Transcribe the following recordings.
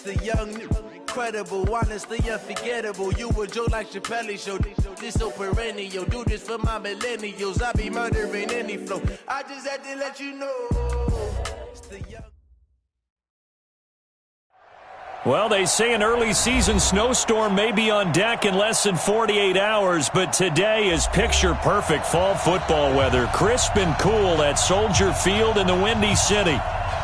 the young, incredible, honestly unforgettable. You a joke like Chappelle Show. This so perennial. Do this for my millennials. I be murdering any flow. I just had to let you know. It's the young. Well, they say an early season snowstorm may be on deck in less than 48 hours, but today is picture-perfect fall football weather. Crisp and cool at Soldier Field in the Windy City.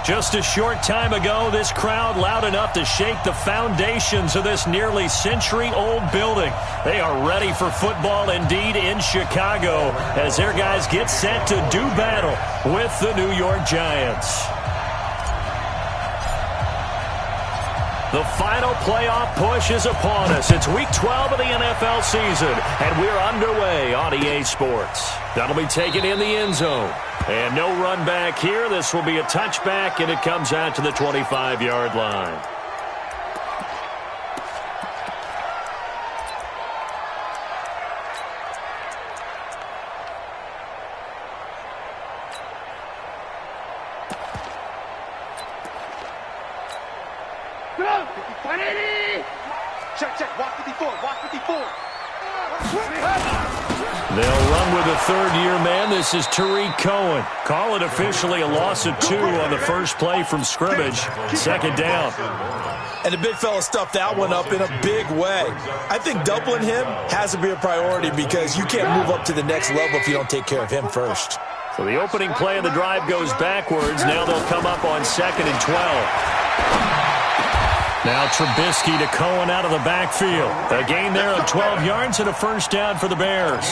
Just a short time ago, this crowd loud enough to shake the foundations of this nearly century-old building. They are ready for football indeed in Chicago as their guys get set to do battle with the New York Giants. The final playoff push is upon us. It's Week 12 of the NFL season, and we're underway on EA Sports. That'll be taken in the end zone. And no run back here. This will be a touchback, and it comes out to the 25-yard line. Check, walk 54, walk 54. They'll run with a third-year man. This is Tariq Cohen. Call it officially a loss of 2 on the first play from scrimmage. Second down. And the big fella stuffed that one up in a big way. I think doubling him has to be a priority because you can't move up to the next level if you don't take care of him first. So the opening play of the drive goes backwards. Now they'll come up on 2nd and 12. Now Trubisky to Cohen out of the backfield. A gain there of 12 yards and a first down for the Bears.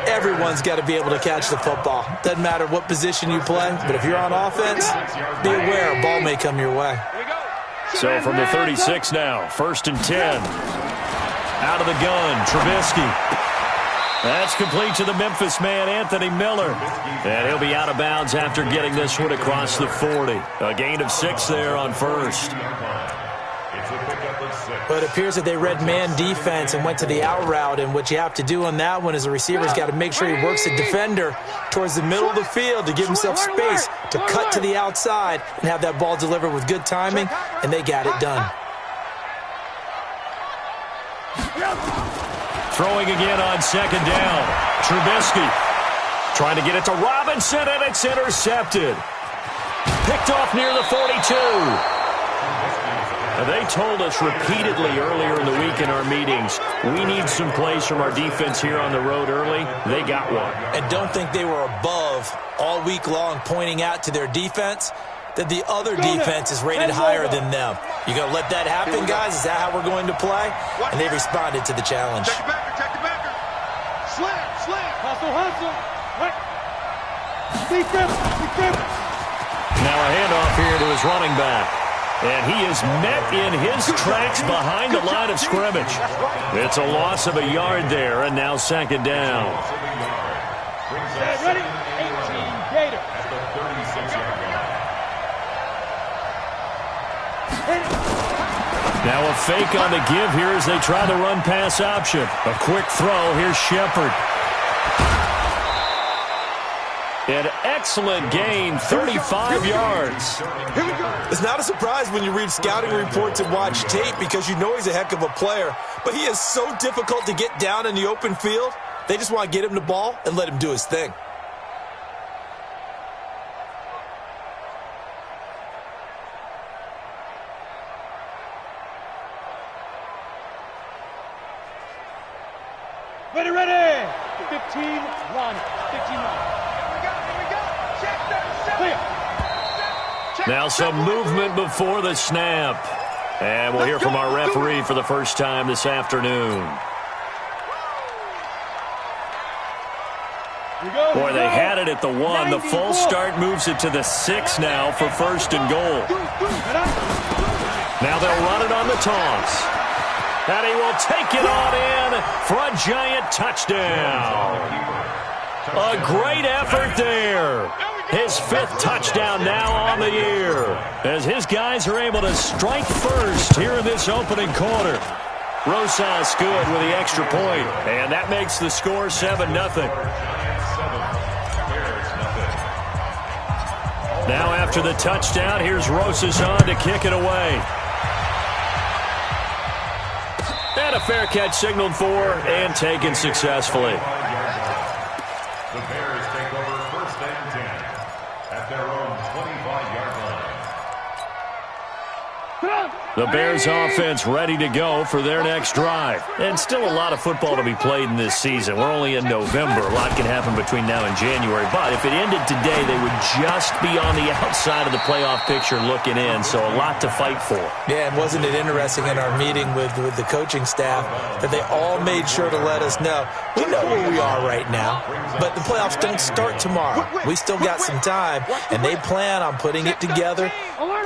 Everyone's got to be able to catch the football. Doesn't matter what position you play, but if you're on offense, be aware a ball may come your way. So from the 36 now, 1st and 10. Out of the gun, Trubisky. That's complete to the Memphis man, Anthony Miller. And he'll be out of bounds after getting this one across the 40. A gain of 6 there on first. But it appears that they read man defense and went to the out route. And what you have to do on that one is the receiver's got to make sure he works the defender towards the middle of the field to give himself space to cut to the outside and have that ball delivered with good timing. And they got it done. Throwing again on 2nd down. Trubisky trying to get it to Robinson, and it's intercepted. Picked off near the 42. Now, they told us repeatedly earlier in the week in our meetings, we need some plays from our defense here on the road early. They got one. And don't think they were above all week long pointing out to their defense that the other defense is rated higher than them. You going to let that happen, guys? Is that how we're going to play? And they responded to the challenge. Check the backer. Slam. Hustle. Right. Now a handoff here to his running back. And he is met in his tracks behind the line of scrimmage. It's a loss of a yard there, and now 2nd down. Ready? 18 Gator. Now a fake on the give here as they try the run-pass option. A quick throw. Here's Shepard. An excellent gain, 35 yards. It's not a surprise when you read scouting reports and watch tape because you know he's a heck of a player. But he is so difficult to get down in the open field. They just want to get him the ball and let him do his thing. Ready. 15-1. Now some movement before the snap. And we'll hear from our referee for the first time this afternoon. Boy, they had it at the 1. The false start moves it to the 6 now for 1st and goal. Now they'll run it on the toss. And he will take it on in for a giant touchdown. A great effort there. His 5th touchdown now on the year as his guys are able to strike first here in this opening quarter. Rosas good with the extra point, and that makes the score 7-0. Now after the touchdown, here's Rosas on to kick it away. And a fair catch signaled for and taken successfully. The Bears take over 1st and 10 at their own 25-yard line. The Bears offense ready to go for their next drive. And still a lot of football to be played in this season. We're only in November. A lot can happen between now and January. But if it ended today, they would just be on the outside of the playoff picture looking in. So a lot to fight for. Yeah, and wasn't it interesting in our meeting with the coaching staff that they all made sure to let us know, we know where we are right now, but the playoffs don't start tomorrow. We still got some time, and they plan on putting it together,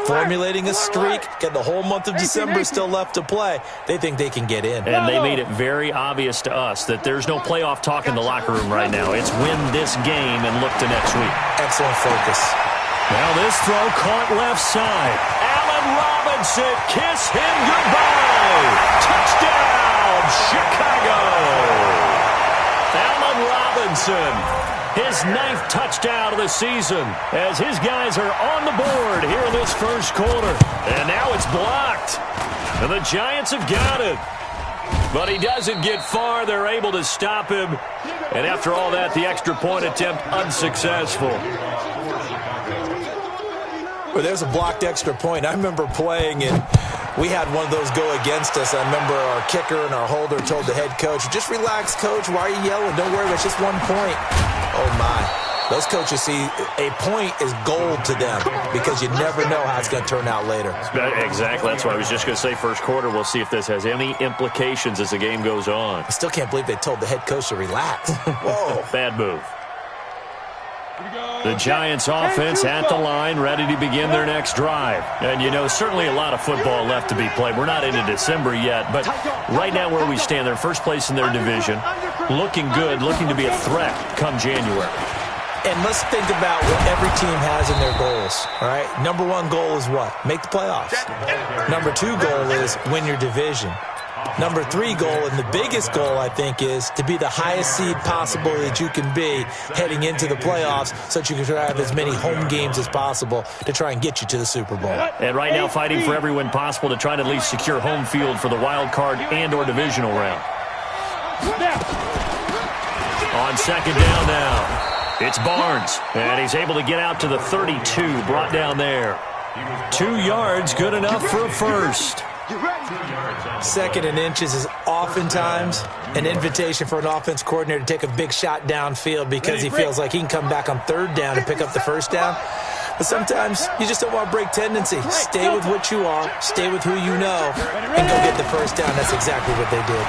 formulating a streak, get the whole month of December still left to play. They think they can get in. And they made it very obvious to us that there's no playoff talk in the locker room right now. It's win this game and look to next week. Excellent focus. Now this throw caught left side. Allen Robinson, kiss him goodbye. Touchdown, Chicago. Allen Robinson, his 9th touchdown of the season as his guys are on the board here in this first quarter. And now it's blocked. And the Giants have got it. But he doesn't get far. They're able to stop him. And after all that, the extra point attempt unsuccessful. Well, there's a blocked extra point. I remember playing, and we had one of those go against us. I remember our kicker and our holder told the head coach, just relax, coach. Why are you yelling? Don't worry, it's just 1 point. Oh, my. Those coaches see a point is gold to them because you never know how it's going to turn out later. Exactly. That's what I was just going to say. First quarter, we'll see if this has any implications as the game goes on. I still can't believe they told the head coach to relax. Whoa. Bad move. The Giants offense at the line, ready to begin their next drive. And, you know, certainly a lot of football left to be played. We're not into December yet, but right now where we stand, they're first place in their division, looking good, looking to be a threat come January. And let's think about what every team has in their goals, all right? Number 1 goal is what? Make the playoffs. Number 2 goal is win your division. Number 3 goal, and the biggest goal, I think, is to be the highest seed possible that you can be heading into the playoffs so that you can have as many home games as possible to try and get you to the Super Bowl. And right now fighting for every win possible to try to at least secure home field for the wild card and or divisional round. On second down now. It's Barnes, and he's able to get out to the 32, brought down there. 2 yards, good enough for a first. 2nd and inches is oftentimes an invitation for an offense coordinator to take a big shot downfield because he feels like he can come back on 3rd down and pick up the first down. But sometimes you just don't want to break tendency. Stay with what you are, stay with who you know, and go get the first down. That's exactly what they did.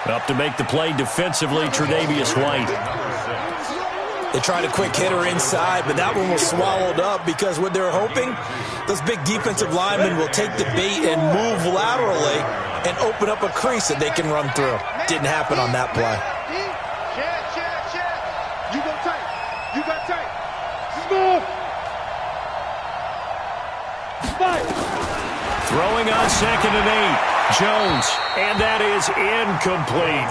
Up to make the play defensively, Tre'Davious White. They tried a quick hitter inside, but that one was swallowed up because what they're hoping, those big defensive linemen will take the bait and move laterally and open up a crease that they can run through. Didn't happen on that play. You go tight. You got tight. Smooth. Throwing on 2nd and 8. Jones, and that is incomplete.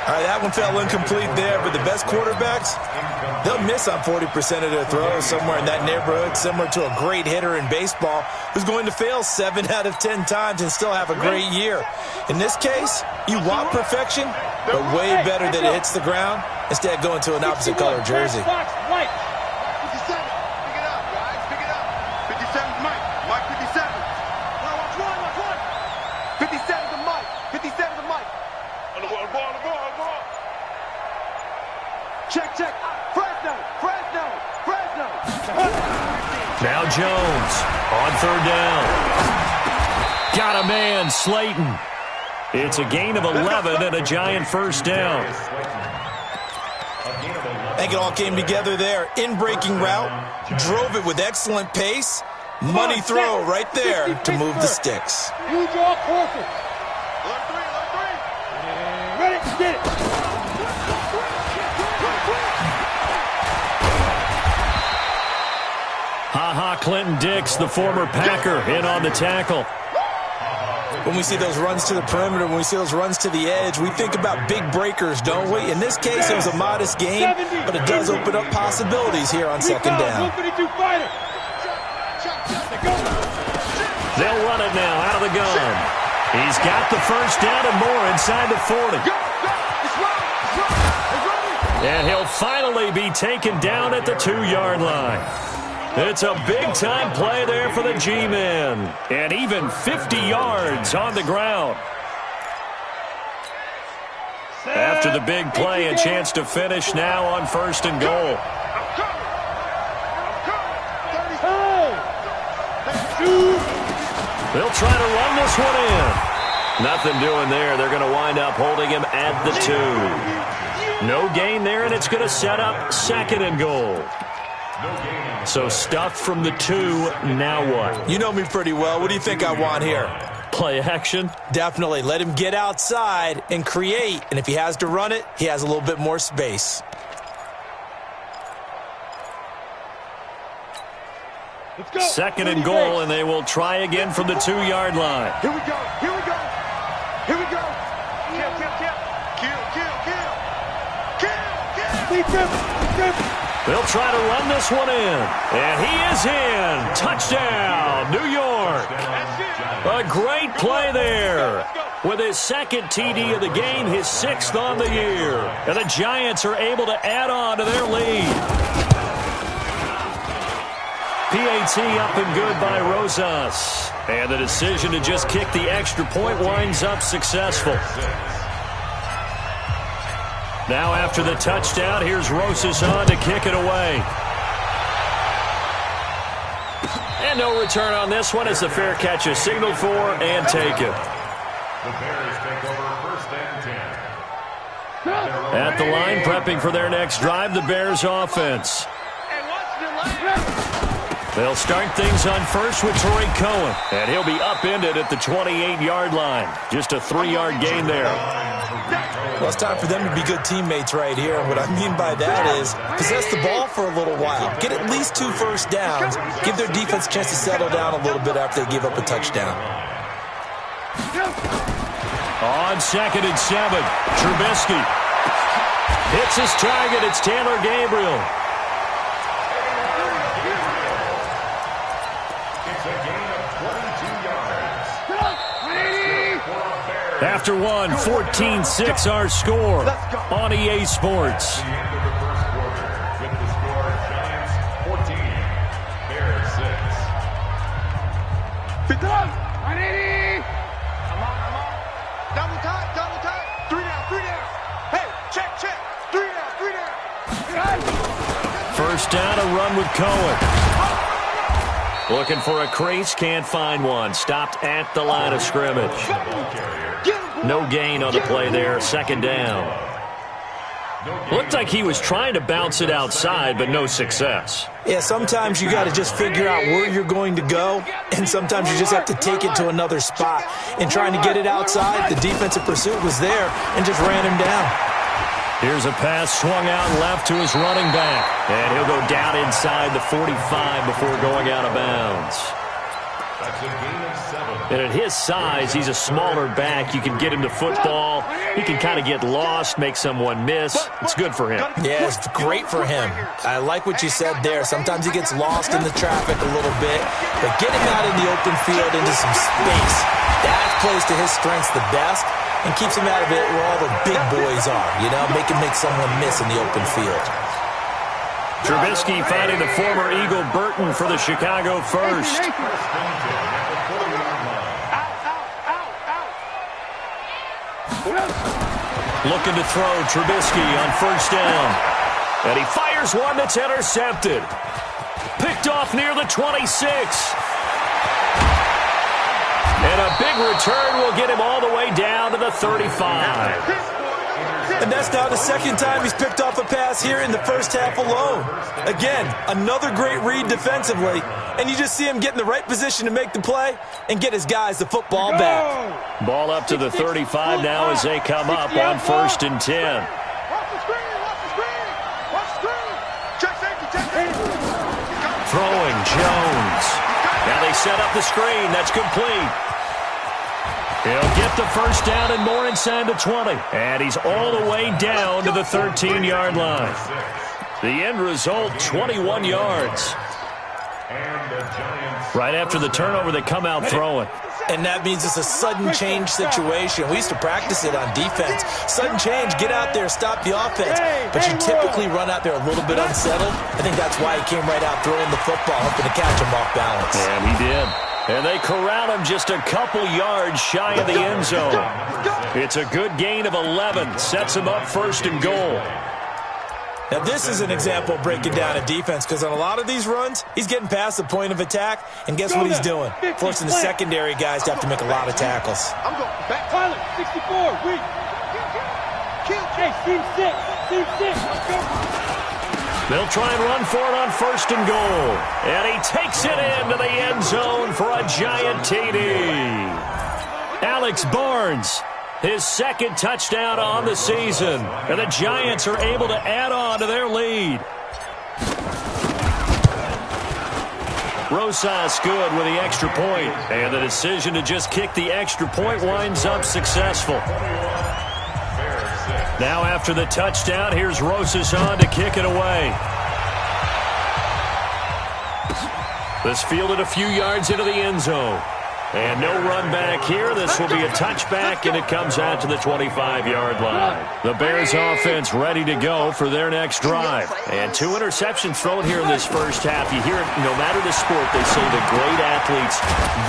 All right, that one fell incomplete there, but the best quarterbacks, they'll miss on 40% of their throws somewhere in that neighborhood, similar to a great hitter in baseball who's going to fail 7 out of 10 times and still have a great year. In this case, you want perfection, but way better that it hits the ground instead of going to an opposite color jersey. Check. Fresno. Now Jones on 3rd down. Got a man, Slayton. It's a gain of 11 and a Giant first down. I think it all came together there. In-breaking route, drove it with excellent pace. Money throw right there to move the sticks. You draw closer. Look three. Ready, get it. Ha-ha, Clinton Dix, the former Packer, in on the tackle. When we see those runs to the perimeter, when we see those runs to the edge, we think about big breakers, don't we? In this case, it was a modest game, but it does open up possibilities here on second down. They'll run it now out of the gun. He's got the first down and more inside the 40. And he'll finally be taken down at the 2-yard line. It's a big-time play there for the G-men. And even 50 yards on the ground. After the big play, a chance to finish now on 1st and goal. They'll try to run this one in. Nothing doing there. They're going to wind up holding him at the 2. No gain there, and it's going to set up 2nd and goal. So stuffed from the 2, now what? You know me pretty well. What do you think I want here? Play action? Definitely. Let him get outside and create. And if he has to run it, he has a little bit more space. Second and goal, and they will try again from the 2-yard line. Here we go. Here we go. Here we go. Kill. They'll try to run this one in. And he is in. Touchdown, New York. A great play there. With his 2nd TD of the game, his 6th on the year. And the Giants are able to add on to their lead. PAT up and good by Rosas. And the decision to just kick the extra point winds up successful. Now after the touchdown, here's Rosas on to kick it away. And no return on this one as the fair catch is signaled for and taken. The Bears take over 1st and 10. At the line, prepping for their next drive, the Bears offense. They'll start things on first with Torrey Cohen. And he'll be upended at the 28-yard line. Just a 3-yard gain there. Well, it's time for them to be good teammates right here. And what I mean by that is possess the ball for a little while. Get at least 2 first downs. Give their defense a chance to settle down a little bit after they give up a touchdown. On 2nd and 7, Trubisky hits his target. It's Taylor Gabriel. After one, 14-6 our score on EA Sports. The end of the first quarter with the score Giants 14, Bears 6. Come on. Double time. 3 down. Hey, check. 3 down. First down, a run with Cohen. Looking for a crease, can't find one. Stopped at the line of scrimmage. No gain on the play there, 2nd down. Looked like he was trying to bounce it outside, but no success. Yeah, sometimes you got to just figure out where you're going to go, and sometimes you just have to take it to another spot. In trying to get it outside, the defensive pursuit was there and just ran him down. Here's a pass swung out left to his running back. And he'll go down inside the 45 before going out of bounds. That's a gain of 7. And at his size, he's a smaller back. You can get him to football. He can kind of get lost, make someone miss. It's good for him. Yeah, it's great for him. I like what you said there. Sometimes he gets lost in the traffic a little bit, but get him out in the open field into some space. That plays to his strengths the best and keeps him out of it where all the big boys are, make him make someone miss in the open field. Trubisky finding the former Eagle Burton for the Chicago first. Looking to throw Trubisky on 1st down. And he fires one that's intercepted. Picked off near the 26. And a big return will get him all the way down to the 35. And that's now the 2nd time he's picked off a pass here in the first half alone. Again, another great read defensively, and you just see him get in the right position to make the play and get his guys the football back. Ball up to the 35 now as they come up on 1st and 10. Throwing Jones. Now they set up the screen. That's complete. He'll get the first down and more inside the 20. And he's all the way down to the 13-yard line. The end result, 21 yards. Right after the turnover, they come out throwing. And that means it's a sudden change situation. We used to practice it on defense. Sudden change, get out there, stop the offense. But you typically run out there a little bit unsettled. I think that's why he came right out throwing the football, hoping to catch him off balance. And he did. And they corral him just a couple yards shy of the end zone. It's a good gain of 11. Sets him up first and goal. Now, this is an example of breaking down a defense, because on a lot of these runs, he's getting past the point of attack, and guess what he's doing? Forcing the secondary guys to have to make a lot of tackles. I'm going back. Pilot, 64, weak. Hey, team 6. Let's go. They'll try and run for it on first and goal. And he takes it into the end zone for a giant TD. Alex Barnes, his second touchdown on the season. And the Giants are able to add on to their lead. Rosas good with the extra point. And the decision to just kick the extra point winds up successful. Now after the touchdown, here's Rosas on to kick it away. This fielded a few yards into the end zone. And no run back here. This will be a touchback, and it comes out to the 25-yard line. The Bears offense ready to go for their next drive. And 2 interceptions thrown here in this first half. You hear it, no matter the sport, they say the great athletes,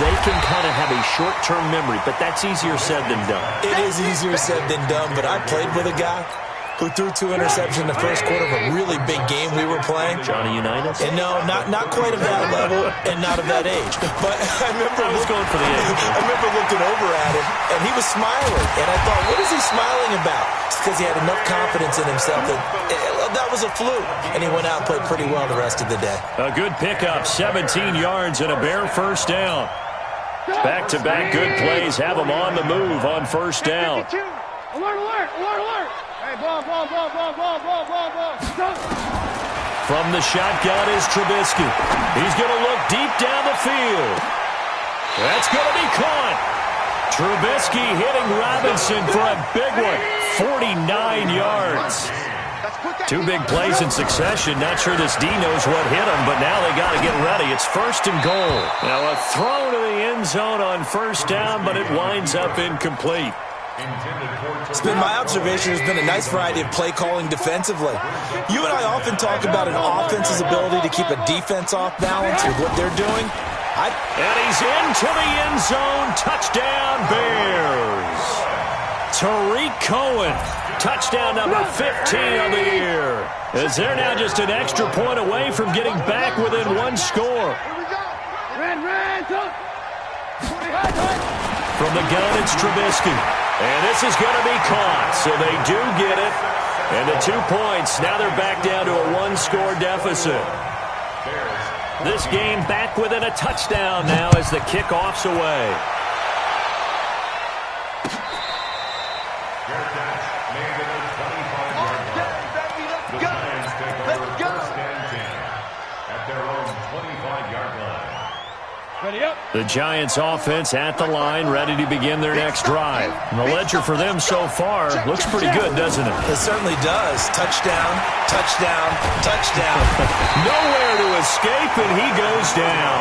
they can kind of have a short-term memory, but that's easier said than done. It is easier said than done, but I played with a guy who threw 2 interceptions in the first quarter of a really big game we were playing. Johnny Unitas? And no, not quite of that level and not of that age. But I was going for the age. I remember looking over at him, and he was smiling. And I thought, what is he smiling about? It's because he had enough confidence in himself that was a fluke. And he went out and played pretty well the rest of the day. A good pickup, 17 yards and a Bear first down. Back-to-back good plays have him on the move on first down. Alert. Hey, ball. From the shotgun is Trubisky. He's going to look deep down the field. That's going to be caught. Trubisky hitting Robinson for a big one. 49 yards. 2 big plays in succession. Not sure this D knows what hit him, but now they got to get ready. It's first and goal. Now a throw to the end zone on first down, but it winds up incomplete. It's been my observation. There's been a nice variety of play calling defensively. You and I often talk about an offense's ability to keep a defense off balance with what they're doing. And he's into the end zone. Touchdown, Bears. Tariq Cohen. Touchdown number 15 of the year. As they're now just an extra point away from getting back within 1 score. From the gun, it's Trubisky. And this is going to be caught, so they do get it. And the 2 points, now they're back down to a 1-score deficit. This game back within a touchdown now as the kickoff's away. The Giants offense at the line, ready to begin their next drive. And the ledger for them so far looks pretty good, doesn't it? It certainly does. Touchdown. Nowhere to escape, and he goes down.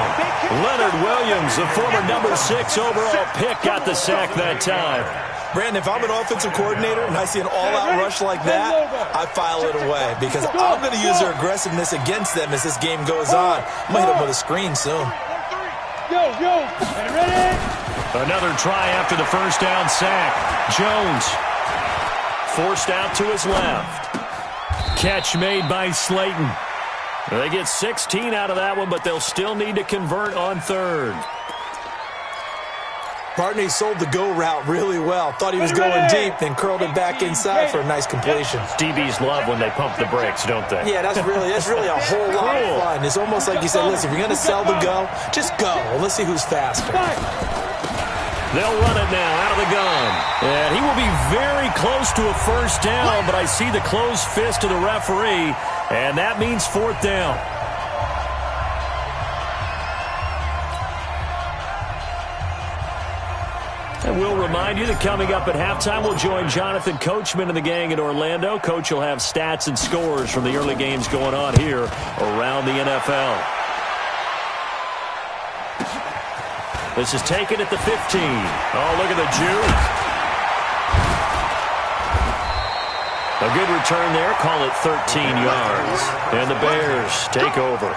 Leonard Williams, the former number 6 overall pick, got the sack that time. Brandon, if I'm an offensive coordinator and I see an all-out rush like that, I file it away because I'm going to use their aggressiveness against them as this game goes on. I'm going to hit them with a screen soon. Ready? Another try after the first down sack. Jones forced out to his left. Catch made by Slayton. They get 16 out of that one, but they'll still need to convert on third. Partney sold the go route really well. Thought he was going deep, then curled it back inside for a nice completion. DBs love when they pump the brakes, don't they? Yeah, that's really a whole lot of fun. It's almost like you said, listen, if you're going to sell the go, just go. Well, let's see who's faster. They'll run it now out of the gun. And he will be very close to a first down, but I see the closed fist of the referee, and that means fourth down. And we'll remind you that coming up at halftime, we'll join Jonathan Coachman and the gang in Orlando. Coach will have stats and scores from the early games going on here around the NFL. This is taken at the 15. Oh, look at the juke. A good return there. Call it 13 yards. And the Bears take over.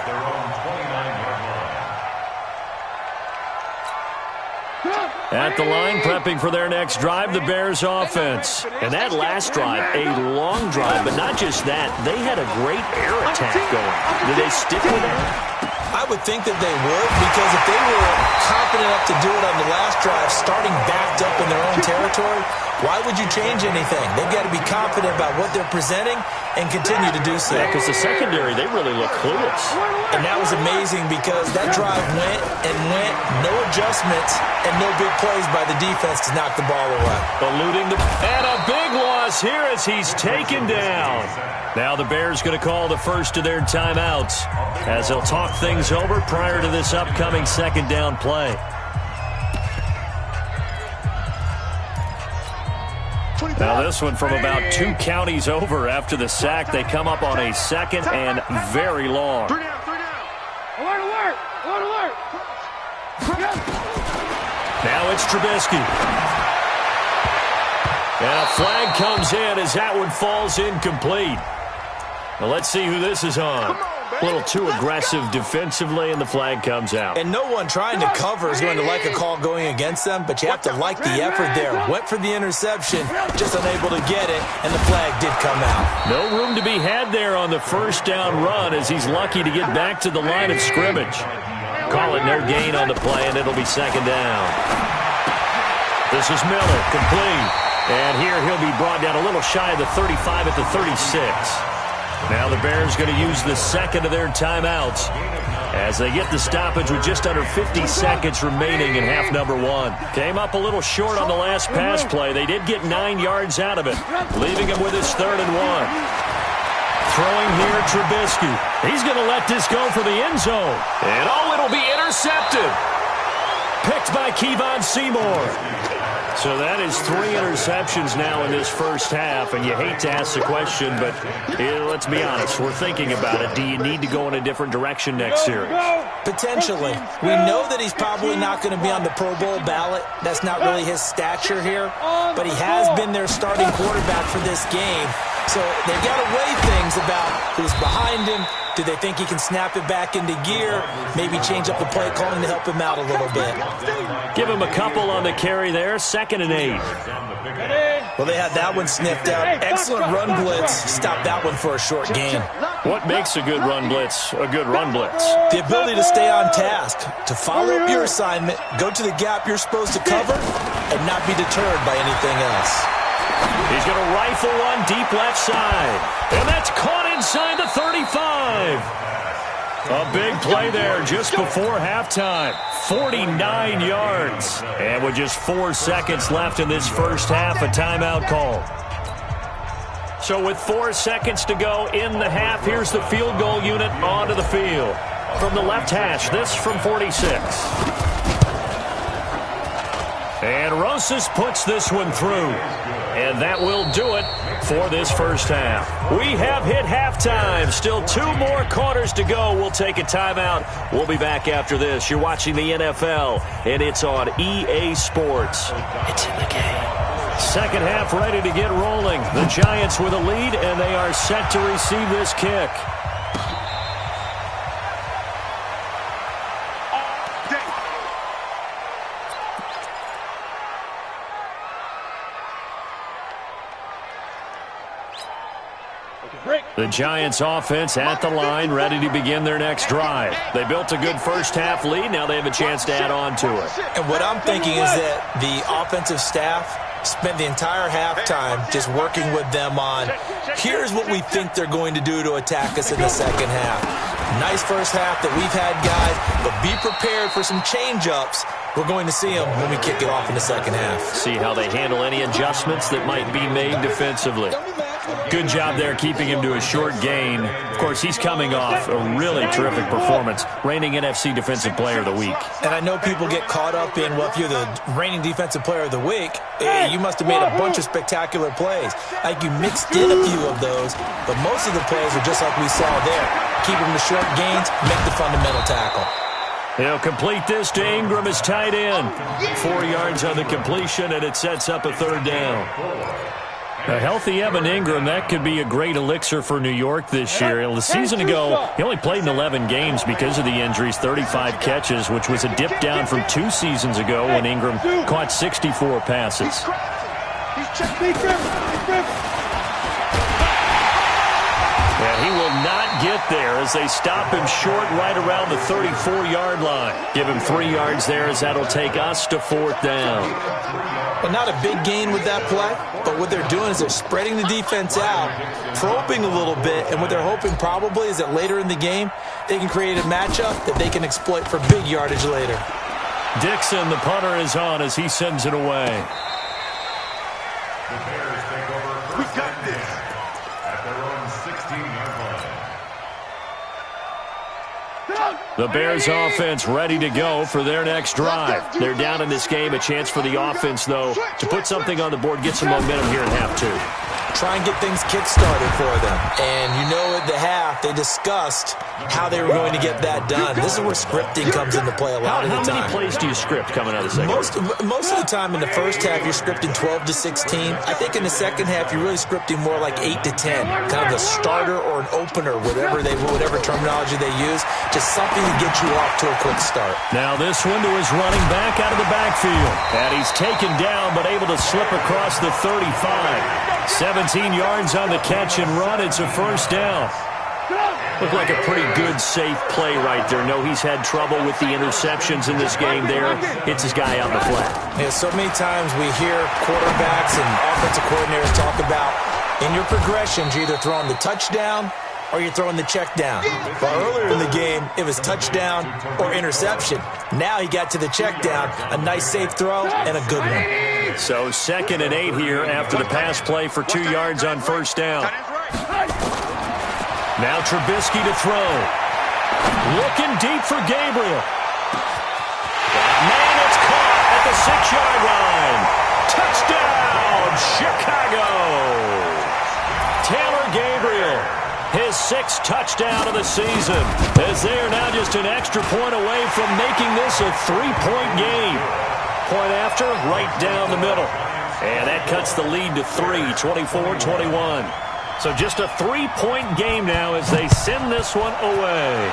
At the line, prepping for their next drive, the Bears offense. And that last drive, a long drive, but not just that. They had a great air attack going. Did they stick with that? I would think that they would, because if they were confident enough to do it on the last drive, starting backed up in their own territory, why would you change anything? They've got to be confident about what they're presenting and continue to do so. Yeah, because the secondary, they really look clueless. And that was amazing because that drive went and went, no adjustments, and no big plays by the defense to knock the ball away. Eluding the... And a big loss here as he's taken down. Now the Bears going to call the first of their timeouts as they'll talk things over prior to this upcoming second down play. Now this one from about 2 counties over after the sack. They come up on a second and very long. 3 down, 3 down. Alert, alert, alert, alert. Now it's Trubisky. And a flag comes in as that one falls incomplete. Now let's see who this is on. A little too aggressive defensively, and the flag comes out. And no one trying to cover is going to like a call going against them, but you have to like the effort there. Went for the interception, just unable to get it, and the flag did come out. No room to be had there on the first down run as he's lucky to get back to the line of scrimmage. Calling their gain on the play, and it'll be second down. This is Miller, complete. And here he'll be brought down a little shy of the 35 at the 36. Now the Bears going to use the second of their timeouts as they get the stoppage with just under 50 seconds remaining in half number 1. Came up a little short on the last pass play. They did get 9 yards out of it, leaving him with his 3rd and 1. Throwing here, Trubisky. He's going to let this go for the end zone. And it'll be intercepted. Picked by Kevon Seymour. So that is 3 interceptions now in this first half, and you hate to ask the question, but let's be honest, we're thinking about it. Do you need to go in a different direction next series? Potentially. We know that he's probably not going to be on the Pro Bowl ballot. That's not really his stature here, but he has been their starting quarterback for this game. So they've got to weigh things about who's behind him. Do they think he can snap it back into gear? Maybe change up the play calling to help him out a little bit. Give him a couple on the carry there. 2nd and 8. Well, they had that one sniffed out. Excellent run blitz. Stop that one for a short gain. What makes a good run blitz a good run blitz? The ability to stay on task, to follow up your assignment, go to the gap you're supposed to cover, and not be deterred by anything else. He's going to rifle one deep left side. And that's caught inside the 35. A big play there just before halftime. 49 yards. And with just 4 seconds left in this first half, a timeout call. So with 4 seconds to go in the half, here's the field goal unit onto the field. From the left hash, this from 46. And Rosas puts this one through. And that will do it for this first half. We have hit halftime. Still 2 more quarters to go. We'll take a timeout. We'll be back after this. You're watching the NFL, and it's on EA Sports. It's in the game. Second half ready to get rolling. The Giants with a lead, and they are set to receive this kick. The Giants offense at the line, ready to begin their next drive. They built a good first half lead. Now they have a chance to add on to it. And what I'm thinking is that the offensive staff spent the entire halftime just working with them on, here's what we think they're going to do to attack us in the second half. Nice first half that we've had, guys, but be prepared for some change-ups. We're going to see them when we kick it off in the second half. See how they handle any adjustments that might be made defensively. Good job there keeping him to a short gain. Of course, he's coming off a really terrific performance, reigning NFC Defensive Player of the Week. And I know people get caught up in, well, if you're the reigning Defensive Player of the Week, you must have made a bunch of spectacular plays. Like you mixed in a few of those, but most of the plays are just like we saw there. Keep them to short gains, make the fundamental tackle. He'll complete this to Ingram as tight end. 4 yards on the completion, and it sets up a third down. A healthy Evan Ingram, that could be a great elixir for New York this year. The season ago, he only played in 11 games because of the injuries, 35 catches, which was a dip down from 2 seasons ago when Ingram caught 64 passes. And he will not get there as they stop him short right around the 34-yard line. Give him 3 yards there as that'll take us to 4th down. Well, not a big gain with that play, but what they're doing is they're spreading the defense out, probing a little bit, and what they're hoping probably is that later in the game, they can create a matchup that they can exploit for big yardage later. Dixon, the punter, is on as he sends it away. The Bears take over. We got this. At their own 16-yard line. The Bears offense ready to go for their next drive. They're down in this game. A chance for the offense, though, to put something on the board, get some momentum here in half 2. Try and get things kick-started for them. And you know at the half, they discussed how they were going to get that done. This is where scripting comes into play a lot of the time. How many plays do you script coming out of the second? Most of the time in the first half, you're scripting 12 to 16. I think in the second half, you're really scripting more like 8 to 10. Kind of a starter or an opener, whatever terminology they use. Just something to get you off to a quick start. Now this one to his running back out of the backfield. And he's taken down, but able to slip across the 35. 17 yards on the catch and run. It's a first down. Looked like a pretty good, safe play right there. No, he's had trouble with the interceptions in this game there. Hits his guy out in the flat. Yeah, so many times we hear quarterbacks and offensive coordinators talk about in your progressions, you're either throwing the touchdown or you're throwing the check down. Well, earlier in the game, it was touchdown or interception. Now he got to the check down, a nice safe throw, and a good one. So 2nd and 8 here after the pass play for 2 yards on first down. Now Trubisky to throw. Looking deep for Gabriel. Man, it's caught at the 6-yard line. Touchdown, Chicago. Taylor Gabriel, his 6th touchdown of the season, as they are now just an extra point away from making this a 3-point game. Point after, right down the middle. And that cuts the lead to 3, 24-21. So just a 3-point game now as they send this one away.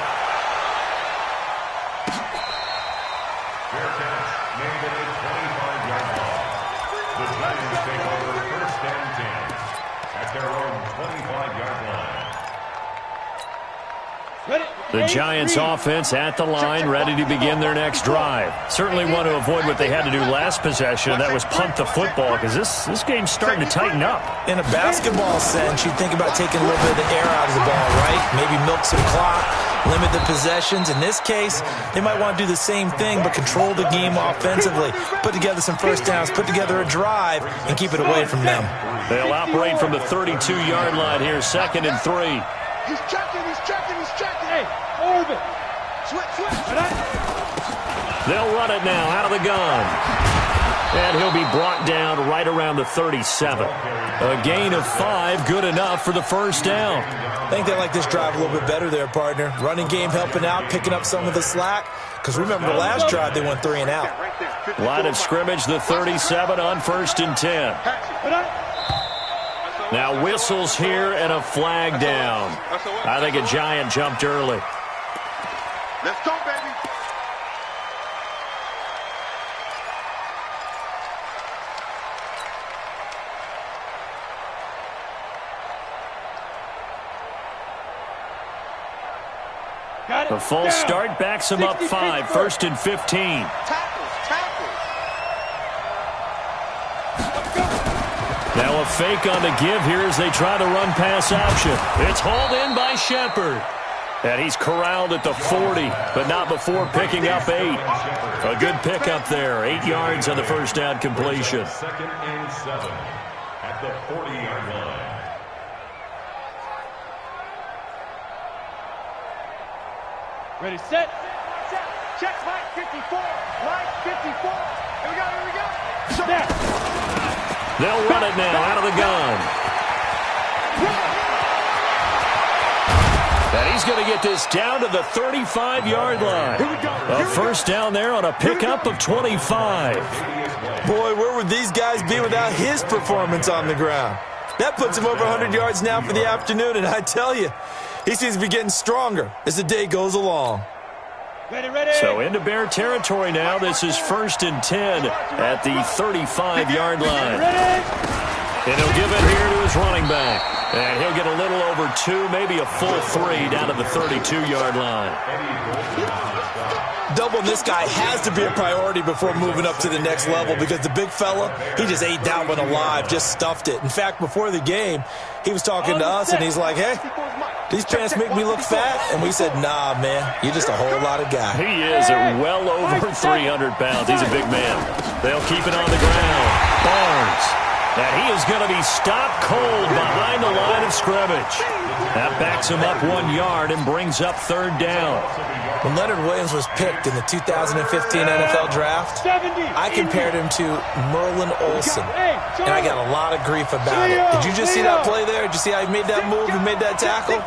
Fair catch, made at the 25-yard line. The Giants take over 1st and 10 at their own 25-yard line. The Giants offense at the line, ready to begin their next drive. Certainly want to avoid what they had to do last possession, and that was punt the football, because this game's starting to tighten up. In a basketball sense, you think about taking a little bit of the air out of the ball, right? Maybe milk some clock, limit the possessions. In this case, they might want to do the same thing, but control the game offensively. Put together some first downs, put together a drive, and keep it away from them. They'll operate from the 32-yard line here, 2nd and 3. He's checking. Hey, Orbit. Switch. They'll run it now out of the gun. And he'll be brought down right around the 37. A gain of 5, good enough for the first down. I think they like this drive a little bit better there, partner. Running game helping out, picking up some of the slack. Because remember the last drive, they went 3 and out. Line of scrimmage, the 37 on 1st and 10. Now whistles here and a flag down. I think a Giant jumped early. Let's go, baby. The full start backs him up 5, 1st and 15. Now a fake on the give here as they try to run pass option. It's hauled in by Shepard. And he's corralled at the 40, but not before picking up 8. A good pickup there, 8 yards on the first down completion. 2nd and 7 at the 40-yard line. Ready, set. Check, Mike 54. Mike 54. Here we go. Snap. They'll run it now out of the gun. And he's going to get this down to the 35-yard line. A first down there on a pickup of 25. Boy, where would these guys be without his performance on the ground? That puts him over 100 yards now for the afternoon, and I tell you, he seems to be getting stronger as the day goes along. Ready. So into Bear territory now. This is 1st and 10 at the 35-yard line. And he'll give it here to his running back. And he'll get a little over 2, maybe a full 3 down to the 32-yard line. Doubling this guy has to be a priority before moving up to the next level because the big fella, he just ate that one alive, just stuffed it. In fact, before the game, he was talking to us, and he's like, hey, these pants make me look fat? And we said, nah, man, you're just a whole lot of guy. He is at well over 300 pounds. He's a big man. They'll keep it on the ground. Barnes. And he is going to be stopped cold behind the line of scrimmage. That backs him up 1 yard and brings up 3rd down. When Leonard Williams was picked in the 2015 NFL Draft, I compared him to Merlin Olsen, and I got a lot of grief about it. Did you just see that play there? Did you see how he made that move and made that tackle?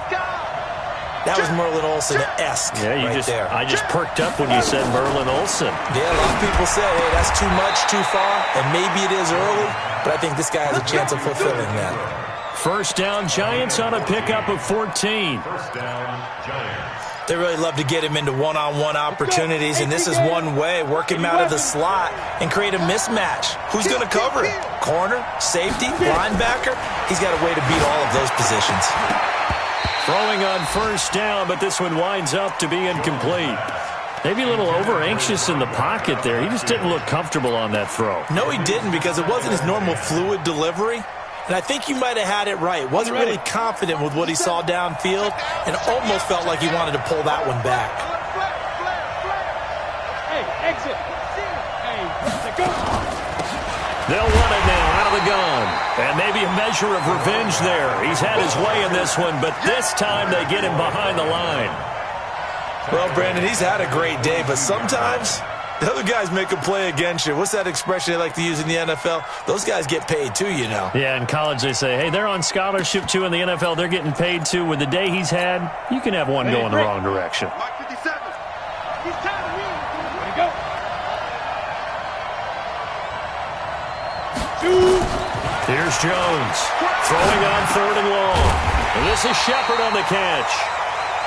That was Merlin Olsen-esque there. I just perked up when you said Merlin Olsen. Yeah, a lot of people say, hey, that's too much, too far, and maybe it is early, but I think this guy has a chance of fulfilling that. First down, Giants on a pickup of 14. First down, Giants. They really love to get him into one-on-one opportunities, and this is one way, work him out of the slot and create a mismatch. Who's going to cover him? Corner, safety, linebacker? He's got a way to beat all of those positions. Throwing on first down, but this one winds up to be incomplete. Maybe a little over-anxious in the pocket there. He just didn't look comfortable on that throw. No, he didn't, because it wasn't his normal fluid delivery. And I think you might have had it right. Wasn't really confident with what he saw downfield and almost felt like he wanted to pull that one back. Hey, exit. Hey, go. They'll run it now out of the gun. And maybe a measure of revenge there. He's had his way in this one, but this time they get him behind the line. Well, Brandon, he's had a great day, but sometimes the other guys make a play against you. What's that expression they like to use in the NFL? Those guys get paid too, you know. Yeah, in college they say, hey, they're on scholarship too. In the NFL, they're getting paid too. With the day he's had, you can have one going the wrong direction. Mike 57. He's time to win. Ready to go. Here's Jones. Throwing on 3rd and long. And this is Shepard on the catch.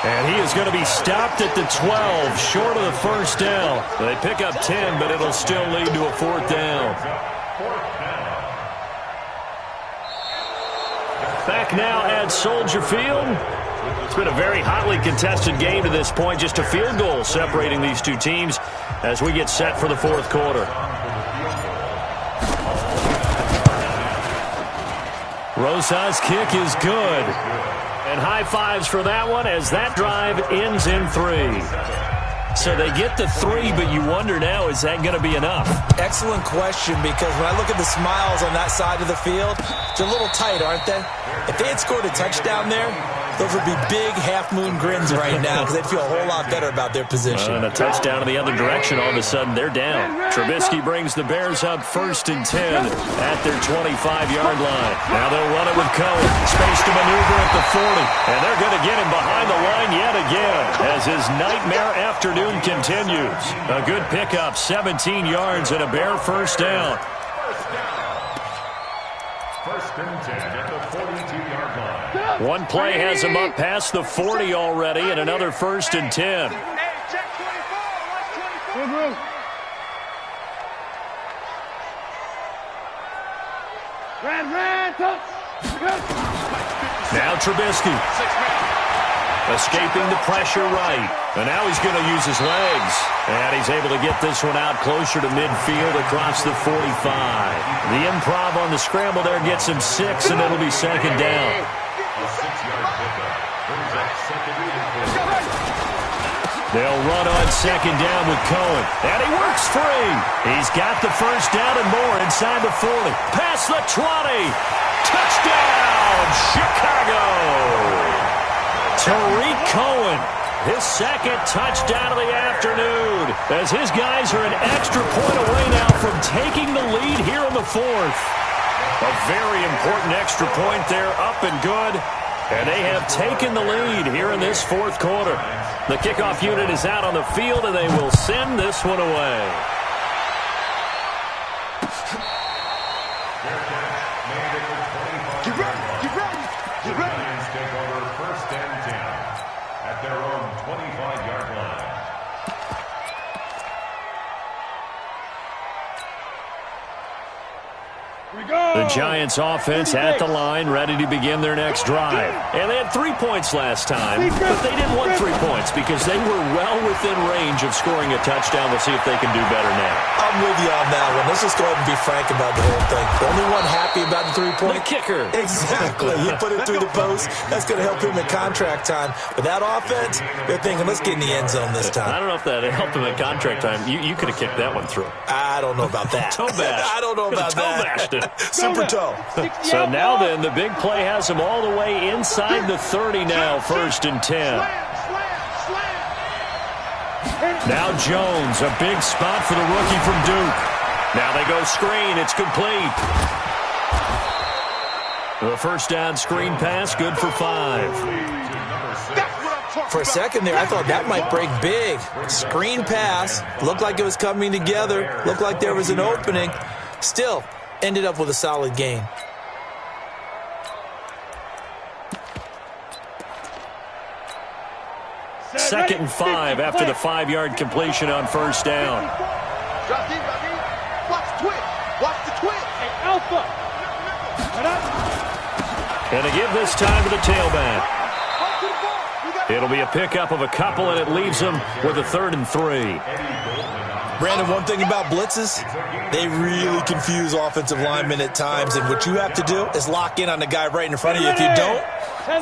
And he is going to be stopped at the 12, short of the first down. They pick up 10, but it'll still lead to a 4th down. Back now at Soldier Field. It's been a very hotly contested game to this point. Just a field goal separating these two teams as we get set for the 4th quarter. Rosa's kick is good. And high fives for that one as that drive ends in 3. So they get the 3, but you wonder now, is that going to be enough? Excellent question, because when I look at the smiles on that side of the field, they're a little tight, aren't they? If they had scored a touchdown there, those would be big half-moon grins right now because they'd feel a whole lot better about their position. And a touchdown in the other direction, all of a sudden they're down. Trubisky brings the Bears up 1st and 10 at their 25-yard line. Now they'll run it with Cohen. Space to maneuver at the 40. And they're going to get him behind the line yet again as his nightmare afternoon continues. A good pickup, 17 yards and a Bear first down. First and 10 at the 42-yard line. One play has him up past the 40 already, and another 1st and 10. Hey, check 24. Watch 24. Good room. Ran, touch. Good. Now Trubisky. Escaping the pressure right. And now he's going to use his legs. And he's able to get this one out closer to midfield across the 45. The improv on the scramble there gets him 6, and it'll be 2nd down. A 6-yard pickup. Brings up 2nd and 4. They'll run on 2nd down with Cohen. And he works free. He's got the first down and more inside the 40. Past the 20. Touchdown, Chicago. Tariq Cohen his second touchdown of the afternoon, as his guys are an extra point away now from taking the lead here in the fourth. A very important extra point there, up and good. And they have taken the lead here in this fourth quarter. The kickoff unit is out on the field, and they will send this one away. Get ready, get ready, get ready. The Lions take over first and 10 at their own 25-yard line. The Giants offense at the line, ready to begin their next drive. And they had 3 points last time, but they didn't want 3 points because they were well within range of scoring a touchdown. We'll see if they can do better now. I'm with you on that one. Let's just go ahead and be frank about the whole thing. The only one happy about the 3-point? The kicker. Exactly. He put it through the post. That's going to help him in contract time. But that offense, they're thinking, let's get in the end zone this time. I don't know if that helped him in contract time. You could have kicked that one through. I don't know about that. Toe bash. I don't know about Toe that. bashed it. Super toe. So now then, the big play has them all the way inside the 30 now, first and 10. Now Jones, a big spot for the rookie from Duke. Now they go screen. It's complete. The first down screen pass, good for 5. For a second there, I thought that might break big. Screen pass. Looked like it was coming together. Looked like there was an opening. Still, ended up with a solid gain. Second and 5 after the 5-yard completion on first down. Drop deep, drop deep. Watch the twitch. Watch the twitch. Hey, Alpha. And to give this time to the tailback. It'll be a pickup of a couple, and it leaves them with a 3rd and 3. Brandon, one thing about blitzes, they really confuse offensive linemen at times, and what you have to do is lock in on the guy right in front of you. If you don't,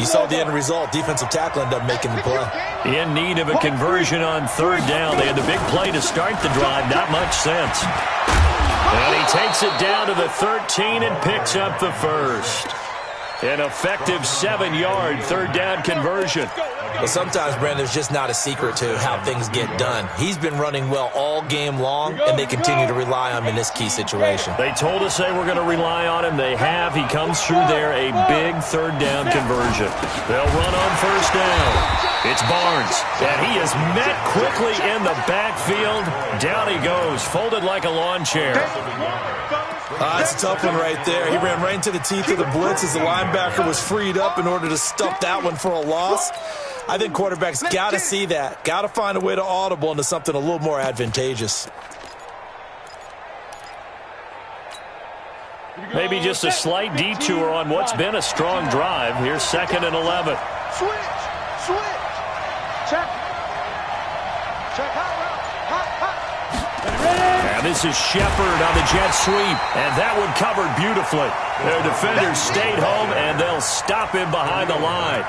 you saw the end result. Defensive tackle ended up making the play. In need of a conversion on 3rd down. They had the big play to start the drive. Not much sense. And he takes it down to the 13 and picks up the first. An effective 7-yard 3rd down conversion. But sometimes, Brandon, there's just not a secret to how things get done. He's been running well all game long, and they continue to rely on him in this key situation. They told us they were going to rely on him. They have. He comes through there, a big 3rd down conversion. They'll run on first down. It's Barnes, and he is met quickly in the backfield. Down he goes, folded like a lawn chair. That's a tough one right there. He ran right into the teeth of the blitz as the linebacker was freed up in order to stuff that one for a loss. I think quarterbacks got to see that. Got to find a way to audible into something a little more advantageous. Maybe just a slight detour on what's been a strong drive. Here's 2nd and 11. Switch. Check. Check hot route. Hot. And this is Shepard on the jet sweep. And that one covered beautifully. Their defenders stayed home, and they'll stop him behind the line.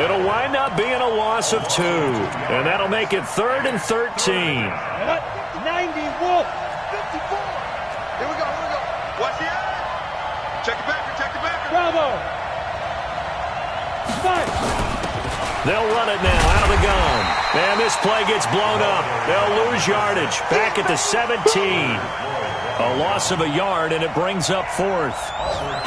It'll wind up being a loss of 2. And that'll make it 3rd and 13. 90 Wolf. 54. Here we go. Watch the eye. Check the backer. Bravo. 5. They'll run it now out of the gun. And this play gets blown up. They'll lose yardage. Back at the 17. A loss of a yard, and it brings up 4th.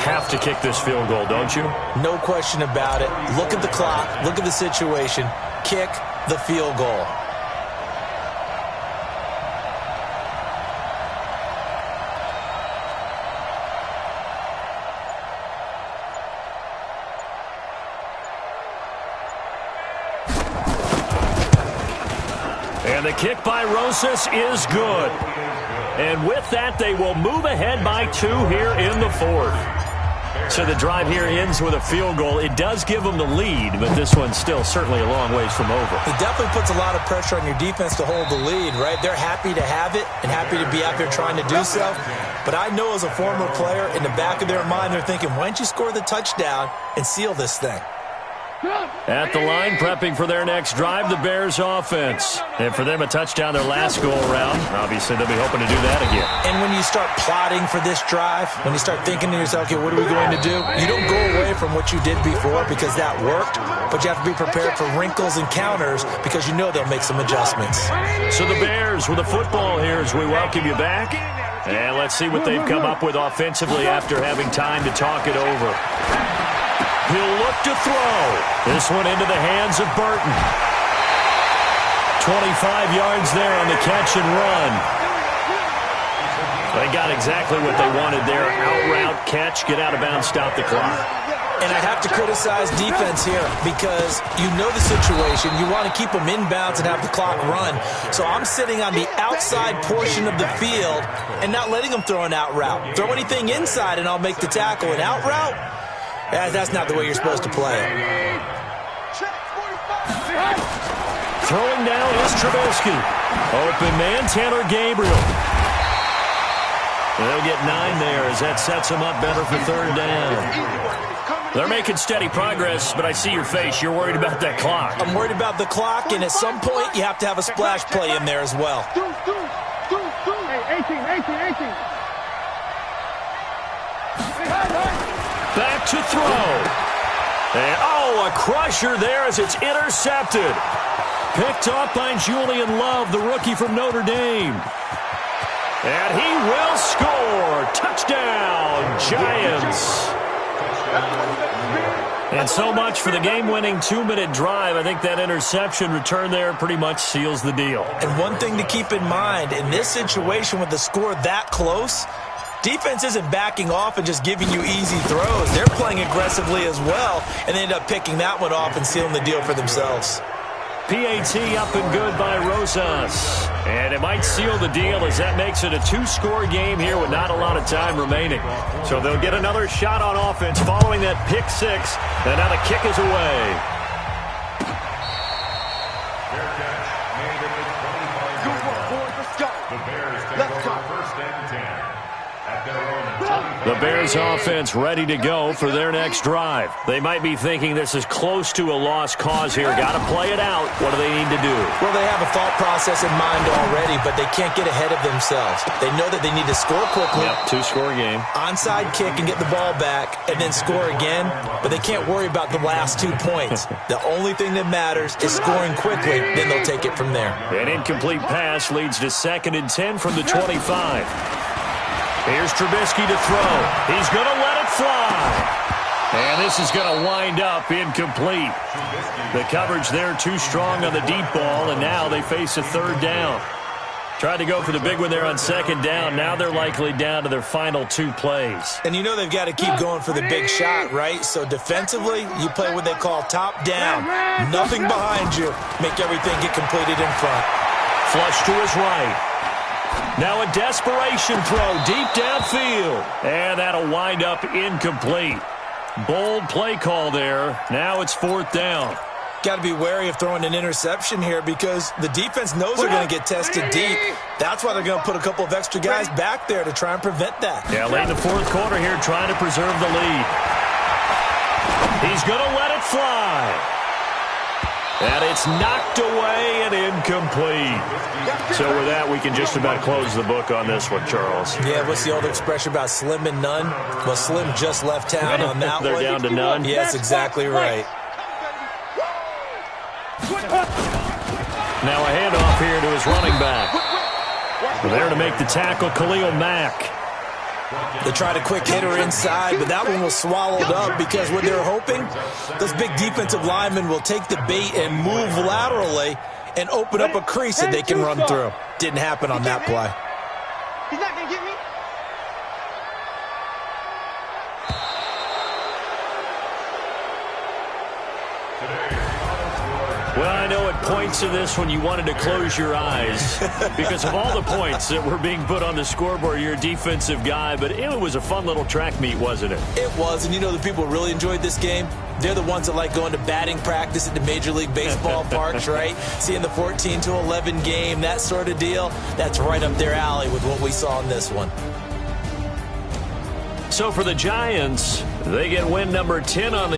Have to kick this field goal, don't you? No question about it. Look at the clock. Look at the situation. Kick the field goal. And the kick by Rosas is good. And with that, they will move ahead by 2 here in the 4th. So the drive here ends with a field goal. It does give them the lead, but this one's still certainly a long ways from over. It definitely puts a lot of pressure on your defense to hold the lead, right? They're happy to have it and happy to be out there trying to do so. But I know as a former player, in the back of their mind, they're thinking, why don't you score the touchdown and seal this thing? At the line, prepping for their next drive, the Bears offense. And for them, a touchdown their last go-around. Obviously, they'll be hoping to do that again. And when you start plotting for this drive, when you start thinking to yourself, okay, what are we going to do? You don't go away from what you did before because that worked, but you have to be prepared for wrinkles and counters because you know they'll make some adjustments. So the Bears with the football here as we welcome you back. And let's see what they've come up with offensively after having time to talk it over. He'll look to throw. This one into the hands of Burton. 25 yards there on the catch and run. They got exactly what they wanted there. Out route, catch, get out of bounds, stop the clock. And I have to criticize defense here because you know the situation. You want to keep them inbounds and have the clock run. So I'm sitting on the outside portion of the field and not letting them throw an out route. Throw anything inside and I'll make the tackle. An out route? That's not the way you're supposed to play it. Throwing down is Trubisky. Open man, Tanner Gabriel. They'll get 9 there as that sets them up better for third down. They're making steady progress, but I see your face. You're worried about that clock. I'm worried about the clock, and at some point, you have to have a splash play in there as well. Hey, 18. Back to throw. And, a crusher there as it's intercepted. Picked off by Julian Love, the rookie from Notre Dame. And he will score. Touchdown, Giants. And so much for the game-winning 2-minute drive. I think that interception return there pretty much seals the deal. And one thing to keep in mind, in this situation with the score that close, defense isn't backing off and just giving you easy throws. They're playing aggressively as well, and they end up picking that one off and sealing the deal for themselves. PAT up and good by Rosas. And it might seal the deal as that makes it a 2-score game here with not a lot of time remaining. So they'll get another shot on offense following that pick 6. And now the kick is away. Fair catch made at the 25-yard line. Let's go. The Bears take over first and 10 at their own 25. The Bears offense ready to go for their next drive. They might be thinking this is close to a lost cause here. Got to play it out. What do they need to do? Well, they have a thought process in mind already, but they can't get ahead of themselves. They know that they need to score quickly. Yep, 2-score game. Onside kick and get the ball back and then score again, but they can't worry about the last 2 points. The only thing that matters is scoring quickly, then they'll take it from there. An incomplete pass leads to 2nd and 10 from the 25. Here's Trubisky to throw. He's going to let it fly. And this is going to wind up incomplete. The coverage there too strong on the deep ball, and now they face a third down. Tried to go for the big one there on 2nd down. Now they're likely down to their final 2 plays. And you know they've got to keep going for the big shot, right? So defensively, you play what they call top down. Nothing behind you. Make everything get completed in front. Flush to his right. Now a desperation throw deep downfield. And that'll wind up incomplete. Bold play call there. Now it's 4th down. Got to be wary of throwing an interception here because the defense knows they're going to get tested deep. That's why they're going to put a couple of extra guys back there to try and prevent that. Yeah, late in the 4th quarter here trying to preserve the lead. He's going to let it fly. And it's knocked away and incomplete. So with that, we can just about close the book on this one, Charles. Yeah, what's the old expression about slim and none? Well, Slim just left town on that They're one. down to none. Yes, exactly right. Now a handoff here to his running back. There to make the tackle, Khalil Mack. They tried a quick hitter inside, but that one was swallowed up because what they're hoping, those big defensive linemen will take the bait and move laterally and open up a crease that they can run through. Didn't happen on that play. He's not going to get me. Well, I know at points in this when you wanted to close your eyes because of all the points that were being put on the scoreboard. You're a defensive guy, but it was a fun little track meet, wasn't it? It was, and you know the people who really enjoyed this game? They're the ones that like going to batting practice at the Major League Baseball parks, right? Seeing the 14-11 game, that sort of deal. That's right up their alley with what we saw in this one. So for the Giants, they get win number 10 on the